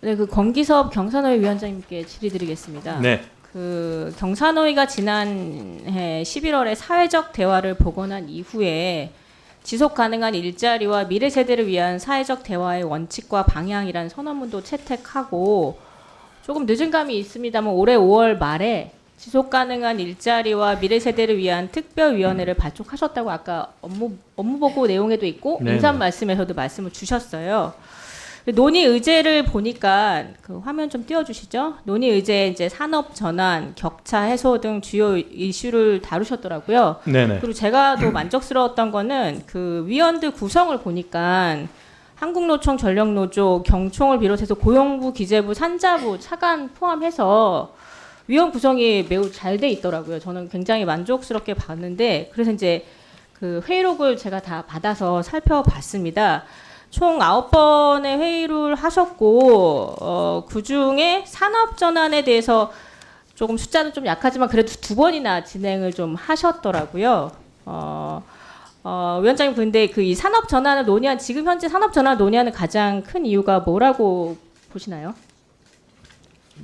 네, 그 권기섭 경산호위 위원장님께 질의드리겠습니다. 네. 그 경산호위가 지난해 11월에 사회적 대화를 복원한 이후에 지속 가능한 일자리와 미래 세대를 위한 사회적 대화의 원칙과 방향이라는 선언문도 채택하고 조금 늦은 감이 있습니다만 올해 5월 말에 지속 가능한 일자리와 미래 세대를 위한 특별위원회를 발족하셨다고 아까 업무 보고 내용에도 있고 네네. 인사 말씀에서도 말씀을 주셨어요. 논의 의제를 보니까 그 화면 좀 띄워주시죠. 논의 의제 이제 산업 전환, 격차 해소 등 주요 이슈를 다루셨더라고요. 네네. 그리고 제가 더 만족스러웠던 거는 그 위원들 구성을 보니까 한국노총, 전력노조, 경총을 비롯해서 고용부, 기재부, 산자부, 차관 포함해서 위원 구성이 매우 잘 돼 있더라고요. 저는 굉장히 만족스럽게 봤는데 그래서 이제 그 회의록을 제가 다 받아서 살펴봤습니다. 총 9번의 회의를 하셨고 그중에 산업전환에 대해서 조금 숫자는 좀 약하지만 그래도 2번이나 진행을 좀 하셨더라고요. 위원장님 근데 그 이 산업전환을 논의한 지금 현재 산업전환을 논의하는 가장 큰 이유가 뭐라고 보시나요?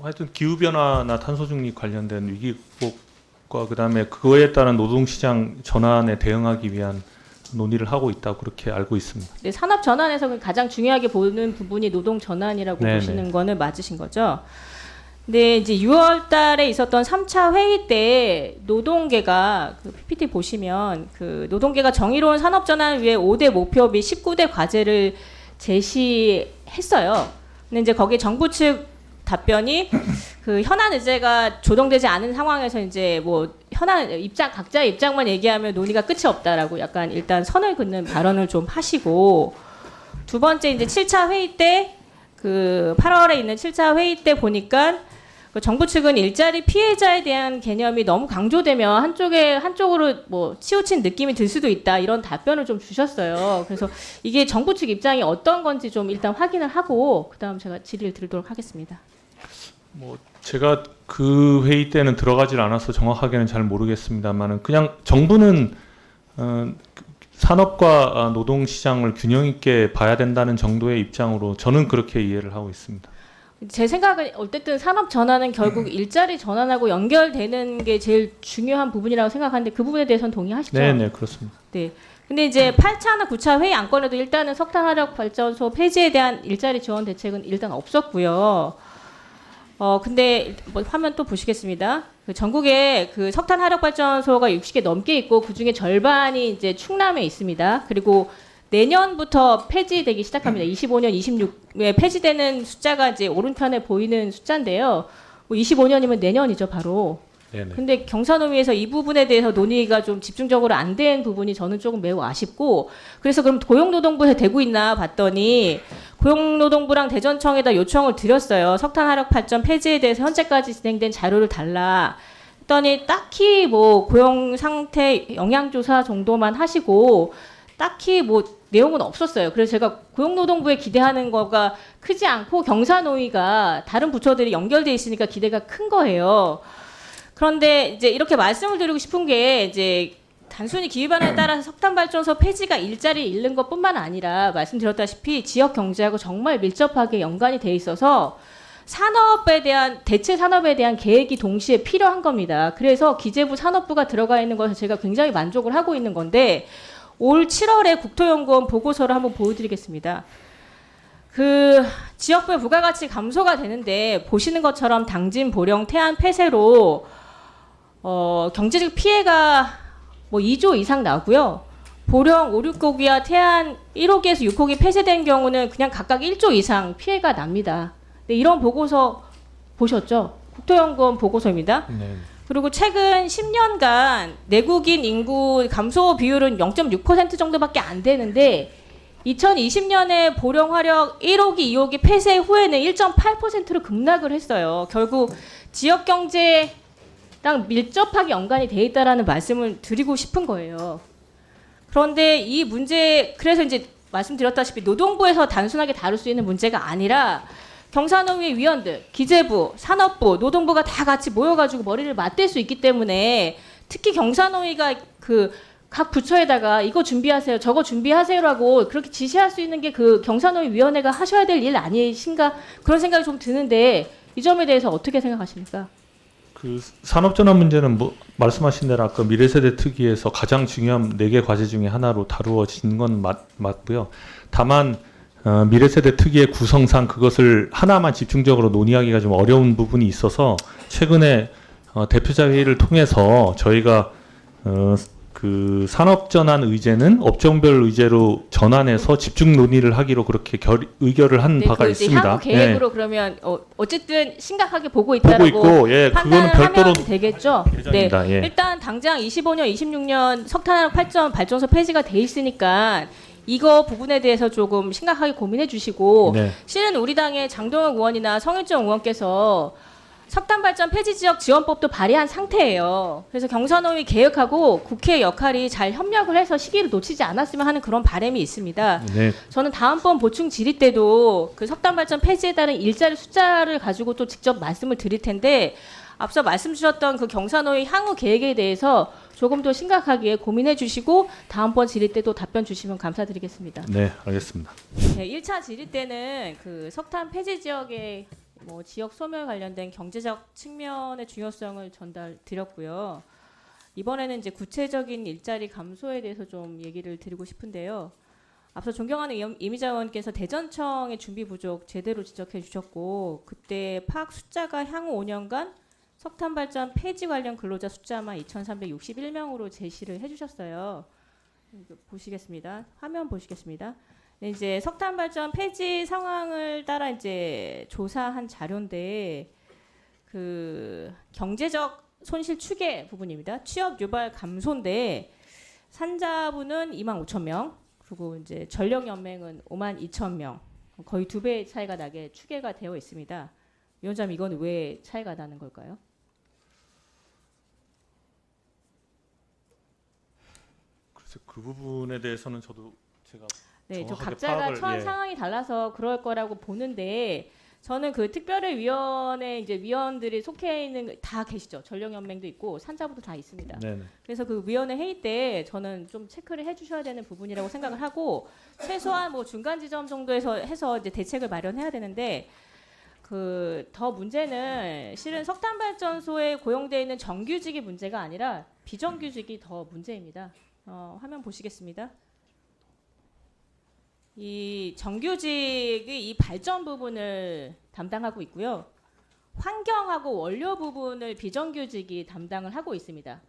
하여튼 기후변화나 탄소중립 관련된 위기 극복과 그다음에 그거에 따른 노동시장 전환에 대응하기 위한 논의를 하고 있다고 그렇게 알고 있습니다. 네, 산업 전환에서 가장 중요하게 보는 부분이 노동 전환이라고 네네. 보시는 거는 맞으신 거죠? 근데 이제 6월 달에 있었던 3차 회의 때 노동계가 그 PPT 보시면 그 노동계가 정의로운 산업 전환을 위해 5대 목표 및 19대 과제를 제시했어요. 근데 이제 거기에 정부 측 답변이 그 현안 의제가 조정되지 않은 상황에서 이제 뭐 현안 입장 각자의 입장만 얘기하면 논의가 끝이 없다라고 약간 일단 선을 긋는 발언을 좀 하시고 두 번째 이제 7차 회의 때 그 8월에 있는 7차 회의 때 보니까 그 정부 측은 일자리 피해자에 대한 개념이 너무 강조되면 한쪽으로 뭐 치우친 느낌이 들 수도 있다 이런 답변을 좀 주셨어요. 그래서 이게 정부 측 입장이 어떤 건지 좀 일단 확인을 하고 그다음 제가 질의를 드리도록 하겠습니다. 뭐 제가 그 회의 때는 들어가질 않아서 정확하게는 잘 모르겠습니다만은 그냥 정부는 산업과 노동 시장을 균형 있게 봐야 된다는 정도의 입장으로 저는 그렇게 이해를 하고 있습니다. 제 생각은 어쨌든 산업 전환은 결국 일자리 전환하고 연결되는 게 제일 중요한 부분이라고 생각하는데 그 부분에 대해서는 동의하시죠? 네, 그렇습니다. 네. 근데 이제 8차나 9차 회의 안건에도 일단은 석탄 화력 발전소 폐지에 대한 일자리 지원 대책은 일단 없었고요. 근데 뭐 화면 또 보시겠습니다. 그 전국에 그 석탄 화력 발전소가 60개 넘게 있고 그 중에 절반이 이제 충남에 있습니다. 그리고 내년부터 폐지되기 시작합니다. 25년, 26에 폐지되는 숫자가 이제 오른편에 보이는 숫자인데요. 뭐 25년이면 내년이죠, 바로. 네네. 근데 경산호위에서 이 부분에 대해서 논의가 좀 집중적으로 안 된 부분이 저는 조금 매우 아쉽고 그래서 그럼 고용노동부에 되고 있나 봤더니 고용노동부랑 대전청에다 요청을 드렸어요. 석탄 화력 발전 폐지에 대해서 현재까지 진행된 자료를 달라 했더니 딱히 뭐 고용 상태 영향조사 정도만 하시고 딱히 뭐 내용은 없었어요. 그래서 제가 고용노동부에 기대하는 거가 크지 않고 경산호위가 다른 부처들이 연결돼 있으니까 기대가 큰 거예요. 그런데 이제 이렇게 말씀을 드리고 싶은 게 이제 단순히 기후변화에 따라서 석탄 발전소 폐지가 일자리를 잃는 것뿐만 아니라 말씀드렸다시피 지역 경제하고 정말 밀접하게 연관이 돼 있어서 산업에 대한 대체 산업에 대한 계획이 동시에 필요한 겁니다. 그래서 기재부 산업부가 들어가 있는 것에 제가 굉장히 만족을 하고 있는 건데 올 7월에 국토연구원 보고서를 한번 보여드리겠습니다. 그 지역별 부가가치 감소가 되는데 보시는 것처럼 당진, 보령, 태안, 폐쇄로 경제적 피해가 뭐 2조 이상 나고요. 보령 5, 6호기와 태안 1호기에서 6호기 폐쇄된 경우는 그냥 각각 1조 이상 피해가 납니다. 네, 이런 보고서 보셨죠? 국토연구원 보고서입니다. 네. 그리고 최근 10년간 내국인 인구 감소 비율은 0.6% 정도밖에 안 되는데 2020년에 보령 화력 1호기, 2호기 폐쇄 후에는 1.8%로 급락을 했어요. 결국 지역 경제랑 밀접하게 연관이 돼 있다라는 말씀을 드리고 싶은 거예요. 그런데 이 문제 그래서 이제 말씀드렸다시피 노동부에서 단순하게 다룰 수 있는 문제가 아니라 경산호위 위원들, 기재부, 산업부, 노동부가 다 같이 모여가지고 머리를 맞댈 수 있기 때문에 특히 경산호위가 그 각 부처에다가 이거 준비하세요, 저거 준비하세요라고 그렇게 지시할 수 있는 게 그 경사노위원회가 하셔야 될 일 아니신가 그런 생각이 좀 드는데 이 점에 대해서 어떻게 생각하십니까? 그 산업전환 문제는 뭐 말씀하신 대로 아까 미래세대 특위에서 가장 중요한 4개 과제 중에 하나로 다루어진 건 맞고요. 다만 미래세대 특위의 구성상 그것을 하나만 집중적으로 논의하기가 좀 어려운 부분이 있어서 최근에 대표자 회의를 통해서 저희가 그 산업전환 의제는 업종별 의제로 전환해서 집중 논의를 하기로 그렇게 의결을 한 네, 바가 그 이제 있습니다. 향후 계획으로 그러면 어쨌든 심각하게 보고 보고 있다라고 있고, 예, 그거는 판단을 별도로 하면 되겠죠. 네, 예정입니다. 예. 일단 당장 25년, 26년 석탄화력 발전소 폐지가 돼 있으니까 이거 부분에 대해서 조금 심각하게 고민해 주시고 네. 실은 우리 당의 장동혁 의원이나 성일정 의원께서 석탄 발전 폐지 지역 지원법도 발의한 상태예요. 그래서 경사노위 개혁하고 국회의 역할이 잘 협력을 해서 시기를 놓치지 않았으면 하는 그런 바람이 있습니다. 네. 저는 다음번 보충 질의 때도 그 석탄 발전 폐지에 따른 일자리 숫자를 가지고 또 직접 말씀을 드릴 텐데 앞서 말씀 주셨던 그 경사노위 향후 계획에 대해서 조금 더 심각하게 고민해 주시고 다음번 질의 때도 답변 주시면 감사드리겠습니다. 네, 알겠습니다. 네, 1차 질의 때는 그 석탄 폐지 지역의 뭐 지역 소멸 관련된 경제적 측면의 중요성을 전달 드렸고요. 이번에는 이제 구체적인 일자리 감소에 대해서 좀 얘기를 드리고 싶은데요. 앞서 존경하는 이미자 의원께서 대전청의 준비 부족 제대로 지적해 주셨고 그때 파악 숫자가 향후 5년간 석탄 발전 폐지 관련 근로자 숫자만 2,361명으로 제시를 해주셨어요. 이거 보시겠습니다. 화면 보시겠습니다. 네, 이제 석탄 발전 폐지 상황을 따라 이제 조사한 자료인데 그 경제적 손실 추계 부분입니다. 취업 유발 감소인데 산자부는 25,000명 그리고 이제 전력 연맹은 52,000명 거의 2배의 차이가 나게 추계가 되어 있습니다. 위원장님 이건 왜 차이가 나는 걸까요? 그래서 그 부분에 대해서는 저도 제가 네, 저 정확하게 각자가 파악을, 처한 예. 상황이 달라서 그럴 거라고 보는데 저는 그 특별위원회 이제 위원들이 속해 있는 다 계시죠. 전력연맹도 있고 산자부도 다 있습니다. 네네. 그래서 그 위원회 회의 때 저는 좀 체크를 해주셔야 되는 부분이라고 생각을 하고 최소한 뭐 중간 지점 정도에서 해서 이제 대책을 마련해야 되는데 그 더 문제는 실은 석탄 발전소에 고용되어 있는 정규직이 문제가 아니라 비정규직이 더 문제입니다. 화면 보시겠습니다. 이 정규직이 이 발전 부분을 담당하고 있고요. 환경하고 원료 부분을 비정규직이 담당을 하고 있습니다.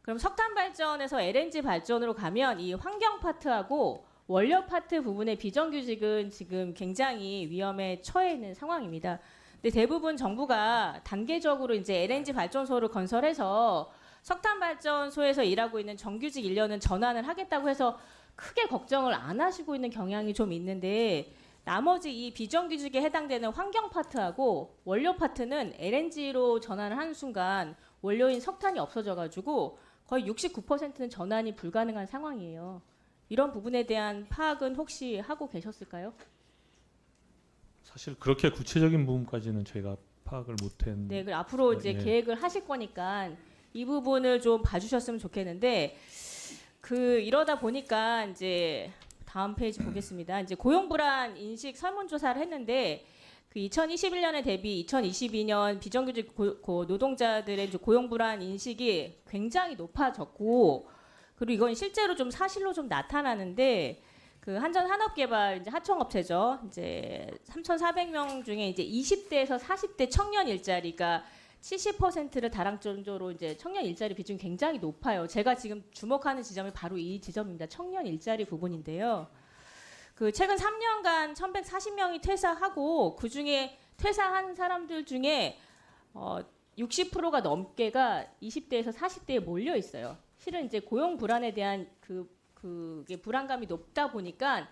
그럼 석탄 발전에서 LNG 발전으로 가면 이 환경 파트하고 원료 파트 부분의 비정규직은 지금 굉장히 위험에 처해 있는 상황입니다. 근데 대부분 정부가 단계적으로 이제 LNG 발전소를 건설해서 석탄 발전소에서 일하고 있는 정규직 인력은 전환을 하겠다고 해서 크게 걱정을 안 하시고 있는 경향이 좀 있는데 나머지 이 비정규직에 해당되는 환경 파트하고 원료 파트는 LNG로 전환을 하는 순간 원료인 석탄이 없어져가지고 거의 69%는 전환이 불가능한 상황이에요. 이런 부분에 대한 파악은 혹시 하고 계셨을까요? 사실 그렇게 구체적인 부분까지는 저희가 파악을 못했는데. 네, 그 앞으로 이제 예. 계획을 하실 거니까 이 부분을 좀 봐주셨으면 좋겠는데 그 이러다 보니까 이제 다음 페이지 보겠습니다. 이제 고용 불안 인식 설문조사를 했는데 그 2021년에 대비 2022년 비정규직 노동자들의 이제 고용 불안 인식이 굉장히 높아졌고 그리고 이건 실제로 좀 사실로 좀 나타나는데 그 한전한업개발 이제 하청업체죠. 이제 3,400명 중에 이제 20대에서 40대 청년 일자리가 70%를 달할 정도로 이제 청년 일자리 비중이 굉장히 높아요. 제가 지금 주목하는 지점이 바로 이 지점입니다. 청년 일자리 부분인데요. 그 최근 3년간 1,140명이 퇴사하고 그 중에 퇴사한 사람들 중에 60%가 넘게가 20대에서 40대에 몰려 있어요. 실은 이제 고용 불안에 대한 그게 불안감이 높다 보니까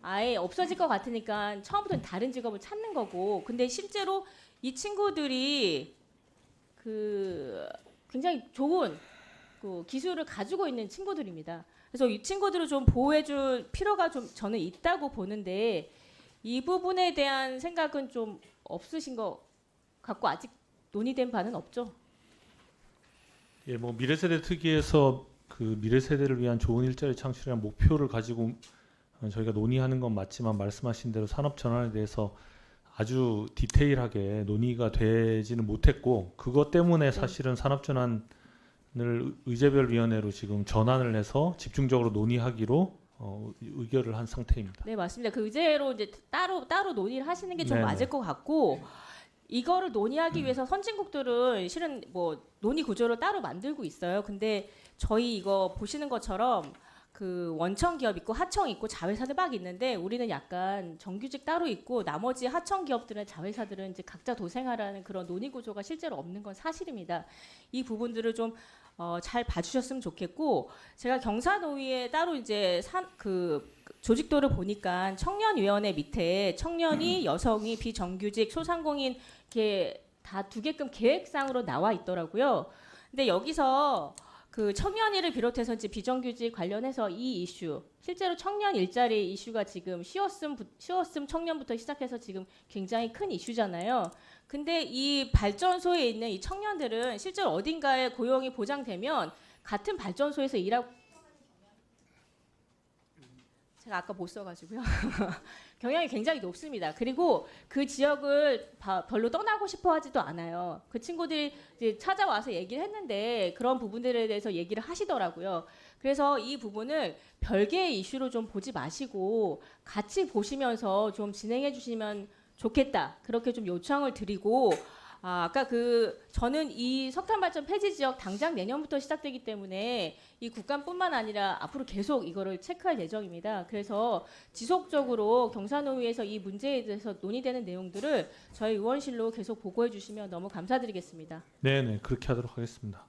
아예 없어질 것 같으니까 처음부터는 다른 직업을 찾는 거고, 근데 실제로 이 친구들이 그 굉장히 좋은 그 기술을 가지고 있는 친구들입니다. 그래서 이 친구들을 좀 보호해줄 필요가 좀 저는 있다고 보는데 이 부분에 대한 생각은 좀 없으신 것 같고 아직 논의된 바는 없죠. 예, 뭐 미래세대 특위에서 그 미래 세대를 위한 좋은 일자리 창출이라는 목표를 가지고 저희가 논의하는 건 맞지만 말씀하신 대로 산업 전환에 대해서 아주 디테일하게 논의가 되지는 못했고 그것 때문에 사실은 산업 전환을 의제별 위원회로 지금 전환을 해서 집중적으로 논의하기로 의결을 한 상태입니다. 네, 맞습니다. 그 의제로 이제 따로 논의를 하시는 게 좀 네네. 맞을 것 같고 이거를 논의하기 위해서 선진국들은 실은 뭐 논의 구조를 따로 만들고 있어요. 근데 저희 이거 보시는 것처럼 그 원청 기업 있고 하청 있고 자회사들 막 있는데 우리는 약간 정규직 따로 있고 나머지 하청 기업들은 자회사들은 이제 각자 도생하라는 그런 논의 구조가 실제로 없는 건 사실입니다. 이 부분들을 좀 잘 봐주셨으면 좋겠고 제가 경사노위에 따로 이제 그 조직도를 보니까 청년위원회 밑에 청년이 여성이 비정규직 소상공인 이렇게 다 두게끔 계획상으로 나와 있더라고요. 근데 여기서 그 청년이를 비롯해서 이제 비정규직 관련해서 이 이슈 실제로 청년 일자리 이슈가 지금 쉬었음 청년부터 시작해서 지금 굉장히 큰 이슈잖아요. 근데 이 발전소에 있는 이 청년들은 실제로 어딘가에 고용이 보장되면 같은 발전소에서 일하고 제가 아까 못 써가지고요. 경향이 굉장히 높습니다. 그리고 그 지역을 별로 떠나고 싶어 하지도 않아요. 그 친구들이 이제 찾아와서 얘기를 했는데 그런 부분들에 대해서 얘기를 하시더라고요. 그래서 이 부분을 별개의 이슈로 좀 보지 마시고 같이 보시면서 좀 진행해 주시면 좋겠다. 그렇게 좀 요청을 드리고 아까 저는 이 석탄 발전 폐지 지역 당장 내년부터 시작되기 때문에 이 국감뿐만 아니라 앞으로 계속 이거를 체크할 예정입니다. 그래서 지속적으로 경사노위에서 이 문제에 대해서 논의되는 내용들을 저희 의원실로 계속 보고해 주시면 너무 감사드리겠습니다. 네네 그렇게 하도록 하겠습니다.